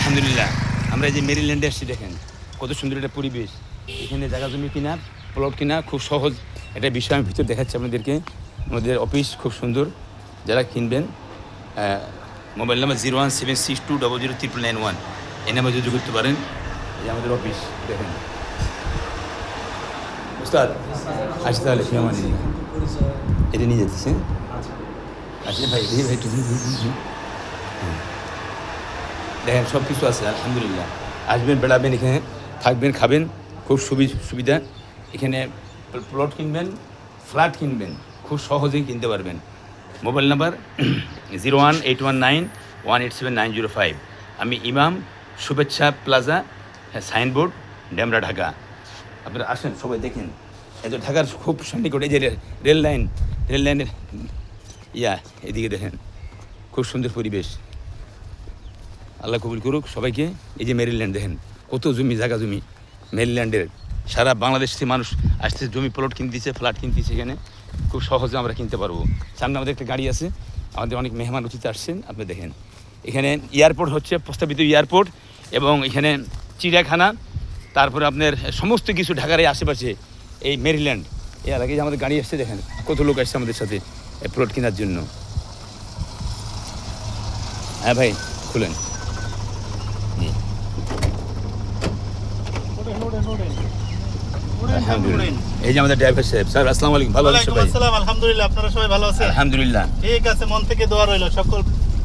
আলহামদুলিল্লাহ আমরা এই যে মেরিল্যান্ডে এসেছি, দেখেন কত সুন্দর একটা পরিবেশ। এখানে জায়গা জমি কিনা, প্লট কিনা খুব সহজ একটা বিষয়। আমি ভিতর দেখাচ্ছি আপনাদেরকে। আমাদের অফিস খুব সুন্দর। যারা কিনবেন মোবাইল নাম্বার 01762000991 এই নাম্বার যোগাযোগ করতে পারেন। এই যে আমাদের অফিস দেখেন। উস্তাদ আসি তাহলে ফিয়ামানি এটা নিয়ে যেতেছে। আচ্ছা ভাই ভাই দেখেন সব কিছু আছে আলহামদুলিল্লাহ। আসবেন, বেড়াবেন, এখানে থাকবেন, খাবেন, খুব সুবিধা। এখানে প্লট কিনবেন, ফ্ল্যাট কিনবেন, খুব সহজেই কিনতে পারবেন। Mobile number 01819187905। আমি ইমাম, শুভেচ্ছা প্লাজা, সাইনবোর্ড, ডেমরা, ঢাকা। আপনারা আসেন, সবাই দেখেন। এই তো ঢাকার খুব সন্নিকট, এই যে রেল লাইনের এদিকে দেখেন খুব সুন্দর পরিবেশ। আল্লাহ কবুল করুক সবাইকে। এই যে মেরিল্যান্ড দেখেন কত জমি, জায়গা জমি মেরিল্যান্ডের। সারা বাংলাদেশ থেকে মানুষ আসছে, জমি প্লট কিনতেছে, ফ্ল্যাট কিনতেছে। এখানে খুব সহজে আমরা কিনতে পারবো। সামনে আমাদের একটা গাড়ি আছে, আমাদের অনেক মেহমান অতিথি আসছেন। আপনি দেখেন এখানে এয়ারপোর্ট হচ্ছে, প্রস্তাবিত এয়ারপোর্ট, এবং এখানে চিড়িয়াখানা, তারপরে আপনার সমস্ত কিছু ঢাকার এই আশেপাশে। এই মেরিল্যান্ড এই এলাকায় যে আমাদের গাড়ি আসছে, দেখেন কত লোক আসছে আমাদের সাথে প্লট কেনার জন্য। হ্যাঁ ভাই খুলেন। এই যে আমাদের ড্রাইভার সাহেব। স্যার আসসালামু আলাইকুম। ভালো আছেন সবাই? আলহামদুলিল্লাহ, আপনারা সবাই ভালো আছেন? আলহামদুলিল্লাহ। ঠিক আছে, মন থেকে দোয়া রইল সকল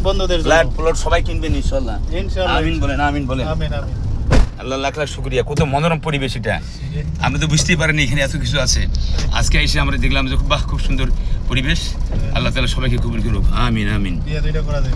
বন্ধুদের জন্য। ফ্ল্যাট প্লট সবাই কিনবেন ইনশাআল্লাহ। ইনশাআল্লাহ। আমিন বলেন, আমিন বলেন। আমিন আমিন। আল্লাহ লাখ লাখ শুকরিয়া। কত মনোরম পরিবেশ এটা, আমরা তো বুঝতেই পারিনি এখানে এত কিছু আছে। আজকে এসে আমরা দেখলাম যে বাহ, খুব সুন্দর পরিবেশ। আল্লাহ তাআলা সবাইকে কবুল করুক। আমিন আমিন। বিয়ে দুইটা করা যায়।